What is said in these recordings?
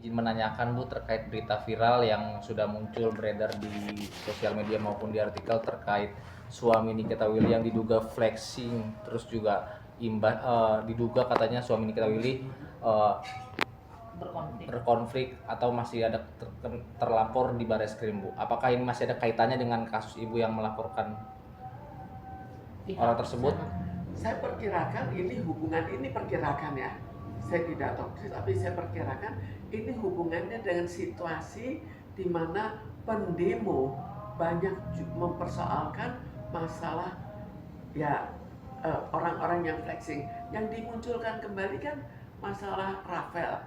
Izin menanyakan Bu terkait berita viral yang sudah muncul beredar di sosial media maupun di artikel terkait suami Nikita Willy yang diduga flexing, terus juga diduga katanya suami Nikita Willy eh, berkonflik atau masih ada terlapor di Barreskrim Bu. Apakah ini masih ada kaitannya dengan kasus Ibu yang melaporkan orang tersebut? Saya perkirakan ini hubungan ini perkirakan ya. Saya tidak tahu, tapi saya perkirakan ini hubungannya dengan situasi di mana pendemo banyak mempersoalkan masalah ya orang-orang yang flexing. Yang dimunculkan kembali kan masalah Rafael.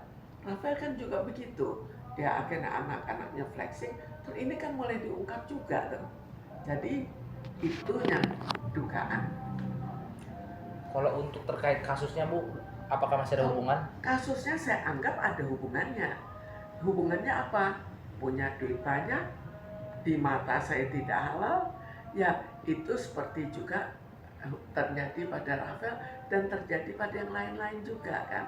Rafael kan juga begitu. Dia akhirnya anak-anaknya flexing. Terus ini kan mulai diungkap juga tuh. Jadi itu yang dugaan. Kalau untuk terkait kasusnya Bu, apakah masih ada hubungan? Kasusnya saya anggap ada hubungannya. Hubungannya apa? Punya duit banyak, di mata saya tidak halal, ya itu seperti juga terjadi pada Rafael dan terjadi pada yang lain-lain juga kan.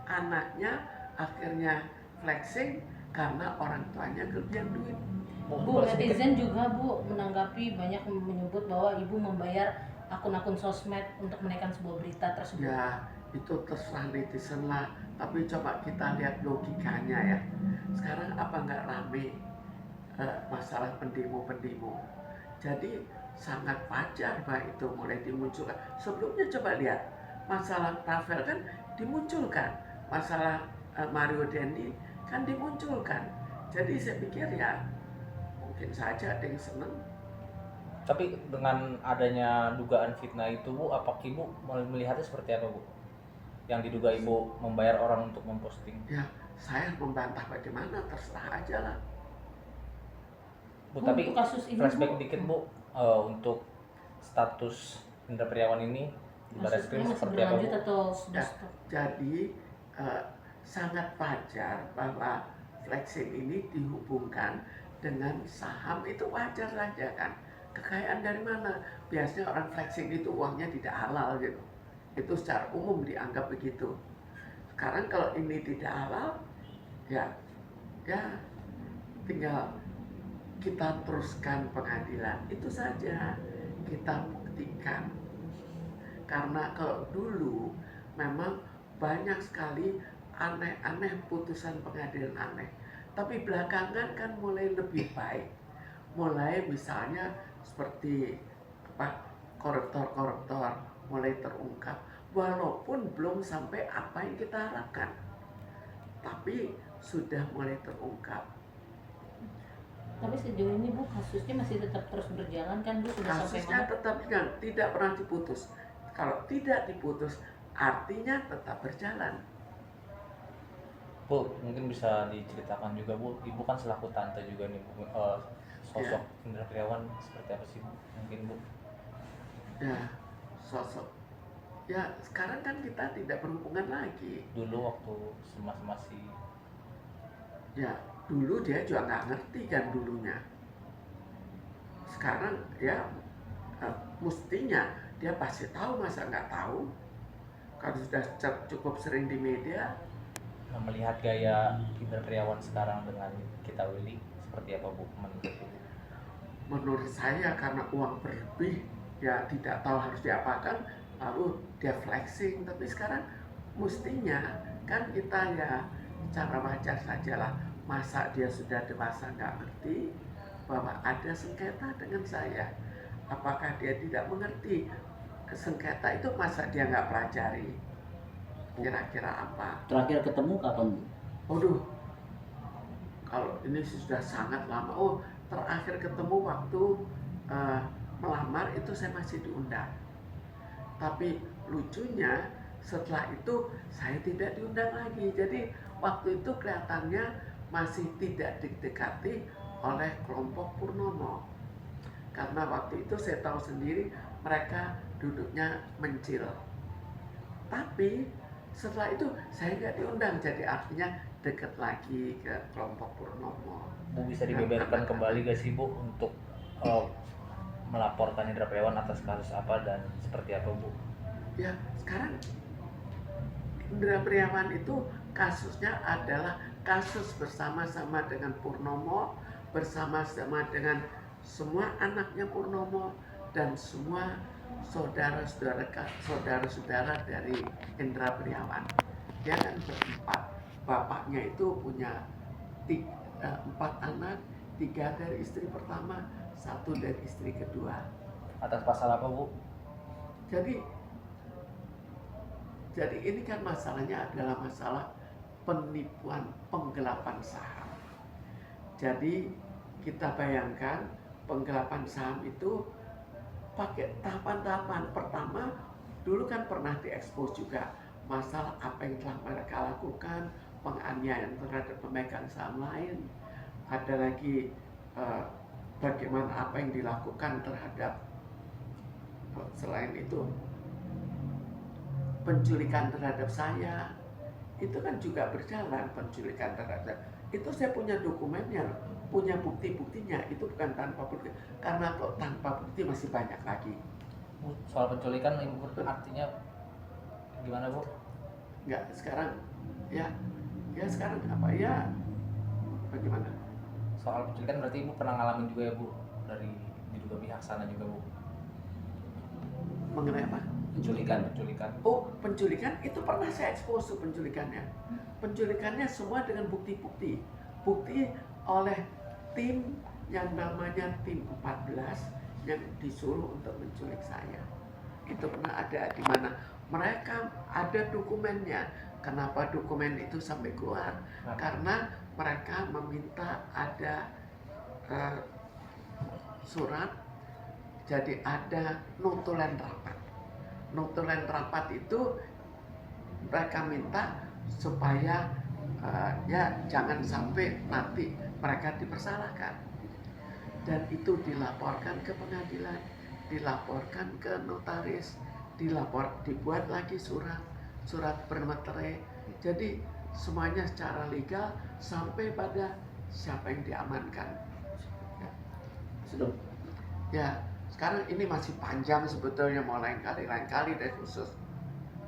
Anaknya akhirnya flexing karena orang tuanya kelebihan duit. Bu, netizen juga Bu menanggapi banyak menyebut bahwa Ibu membayar akun-akun sosmed untuk menaikkan sebuah berita tersebut. Ya, itu terserah netizen lah. Tapi coba kita lihat logikanya ya. Sekarang apa nggak rame masalah pendemo-pendemo? Jadi sangat wajar bahwa itu mulai dimunculkan. Sebelumnya coba lihat, masalah Rafael kan dimunculkan. Masalah Mario Dendi kan dimunculkan. Jadi saya pikir ya mungkin saja ada yang senang. Tapi dengan adanya dugaan fitnah itu Bu, apakah Ibu melihatnya seperti apa Bu? Yang diduga Ibu membayar orang untuk memposting. Ya, saya membantah bagaimana, terserah aja lah. Bu, tapi kasus ini, flashback Bu, dikit Bu, untuk status Hendra Priawan ini di Barreskrim seperti apa Bu? Atau sudah stop? Jadi sangat wajar bahwa flexing ini dihubungkan dengan saham, itu wajar saja kan. Kekayaan dari mana? Biasanya orang flexing itu uangnya tidak halal gitu. Itu secara umum dianggap begitu. Sekarang kalau ini tidak halal, ya tinggal kita teruskan pengadilan, itu saja kita buktikan. Karena kalau dulu memang banyak sekali aneh-aneh putusan pengadilan aneh, tapi belakangan kan mulai lebih baik. Mulai misalnya seperti koruptor-koruptor mulai terungkap, walaupun belum sampai apa yang kita harapkan, tapi sudah mulai terungkap. Tapi sejauh ini Bu, kasusnya masih tetap terus berjalan kan Bu? Sudah kasusnya sampai tetap berjalan, tidak pernah diputus. Kalau tidak diputus, artinya tetap berjalan. Bu, mungkin bisa diceritakan juga Bu, Ibu kan selaku tante juga nih Bu, sosok Hendra Priawan seperti apa sih Bu? Mungkin Bu? Ya, sosok. Ya, sekarang kan kita tidak berhubungan lagi. Dulu waktu masih. Ya, dulu dia juga nggak ngerti kan dulunya. Sekarang ya mestinya dia pasti tahu, masa nggak tahu? Kalau sudah cukup sering di media. Nah, melihat gaya Hendra Priawan sekarang dengan Nikita Willy seperti apa Bu? Menurut saya karena uang berlebih, ya tidak tahu harus diapakan, lalu dia flexing. Tapi sekarang mestinya kan kita ya cara wajar saja lah. Masa dia sudah dewasa nggak ngerti bahwa ada sengketa dengan saya? Apakah dia tidak mengerti sengketa itu, masa dia nggak pelajari? Kira-kira apa? Terakhir ketemu kapan Bu? Waduh, kalau ini sudah sangat lama. Oh, terakhir ketemu waktu melamar itu saya masih diundang. Tapi lucunya setelah itu saya tidak diundang lagi. Jadi waktu itu kelihatannya masih tidak didekati oleh kelompok Purnomo. Karena waktu itu saya tahu sendiri mereka duduknya mencil. Tapi setelah itu saya nggak diundang, jadi artinya dekat lagi ke kelompok Purnomo. Bu, bisa dibeberkan kembali gak sih Bu untuk melaporkan Hendra Priawan atas kasus apa dan seperti apa Bu? Ya, sekarang Hendra Priawan itu kasusnya adalah kasus bersama-sama dengan Purnomo, bersama-sama dengan semua anaknya Purnomo dan semua saudara-saudara dari Indra Priawan. Dia kan berempat. Bapaknya itu punya 4 anak, 3 dari istri pertama, 1 dari istri kedua. Atas pasal apa, Bu? Jadi ini kan masalahnya adalah masalah penipuan, penggelapan saham. Jadi kita bayangkan penggelapan saham itu pakai tahapan-tahapan. Pertama, dulu kan pernah diekspos juga masalah apa yang telah mereka lakukan, penganiayaan terhadap pemegang saham lain. Ada lagi bagaimana apa yang dilakukan terhadap, selain itu penculikan terhadap saya. Itu kan juga berjalan, penculikan terhadap itu. Saya punya dokumennya, punya bukti-buktinya. Itu bukan tanpa bukti, karena kalau tanpa bukti masih banyak lagi. Bu, soal penculikan Ibu artinya gimana, Bu? Enggak, sekarang ya sekarang apa ya, bagaimana? Soal penculikan berarti Ibu pernah ngalamin juga ya, Bu, dari diduga pihak sana juga, Bu? Mengenai apa? Penculikan. Oh, penculikan itu pernah saya ekspos penculikannya. Penculikannya semua dengan bukti-bukti oleh tim yang namanya tim 14 yang disuruh untuk menculik saya. Itu pernah ada di mana mereka ada dokumennya. Kenapa dokumen itu sampai keluar? Karena mereka meminta ada surat, jadi ada notulen rapat. Notulen rapat itu mereka minta supaya ya jangan sampai nanti mereka dipersalahkan. Dan itu dilaporkan ke pengadilan, dilaporkan ke notaris, dibuat lagi surat bermeterai. Jadi semuanya secara legal sampai pada siapa yang diamankan. Ya, sekarang ini masih panjang sebetulnya, mau lain kali deh khusus.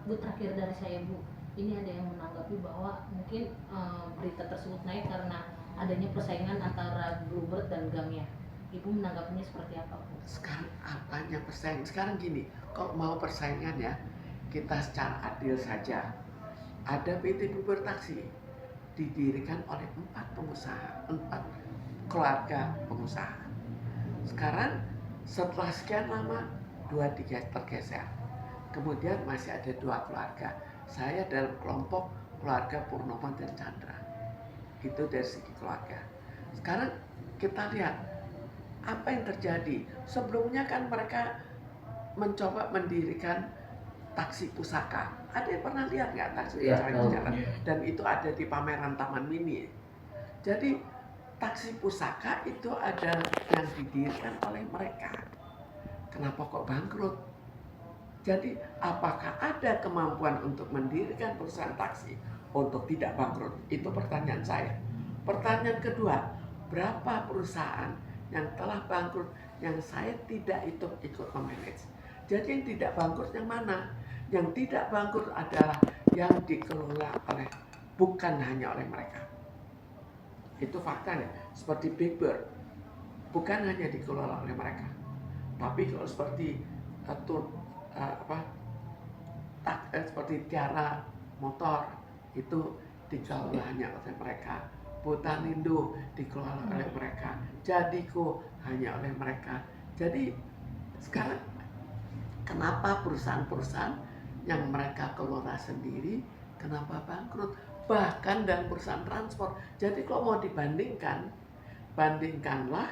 Bu, terakhir dari saya, Bu, ini ada yang menanggapi bahwa mungkin berita tersebut naik karena adanya persaingan antara Bluebird dan Gamya. Ibu menanggapinya seperti apa, Bu? Sekarang apanya persaingan? Sekarang gini, kalau mau persaingan ya, kita secara adil saja. Ada PT Bluebird Taksi, didirikan oleh 4 keluarga pengusaha. Sekarang setelah sekian lama 2-3 tergeser. Kemudian masih ada 2 keluarga. Saya dalam kelompok keluarga Purnomo dan Chandra. Itu dari segi keluarga. Sekarang kita lihat apa yang terjadi. Sebelumnya kan mereka mencoba mendirikan taksi pusaka. Ada yang pernah lihat nggak taksi pusaka di jalan? Dan itu ada di pameran Taman Mini. Jadi taksi pusaka itu ada yang didirikan oleh mereka. Kenapa kok bangkrut? Jadi apakah ada kemampuan untuk mendirikan perusahaan taksi untuk tidak bangkrut? Itu pertanyaan saya. Pertanyaan kedua, berapa perusahaan yang telah bangkrut yang saya tidak ikut memanage? Jadi yang tidak bangkrut yang mana? Yang tidak bangkrut adalah yang dikelola bukan hanya oleh mereka. Itu faktanya. Seperti Big Bird, bukan hanya dikelola oleh mereka, tapi kalau seperti seperti Tiara Motor itu dikelola hanya oleh mereka. Botanindo dikelola oleh mereka. Jadiko hanya oleh mereka. Jadi sekarang kenapa perusahaan-perusahaan yang mereka kelola sendiri kenapa bangkrut? Bahkan dalam perusahaan transport. Jadi kalau mau dibandingkan, bandingkanlah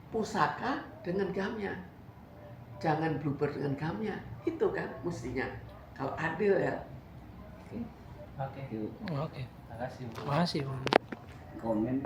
pusaka dengan Gamya. Jangan Bluebird dengan Gamya. Itu kan mestinya. Kalau adil ya. Oke. Oke. Terima kasih, Bu. Makasih, Bu. Komen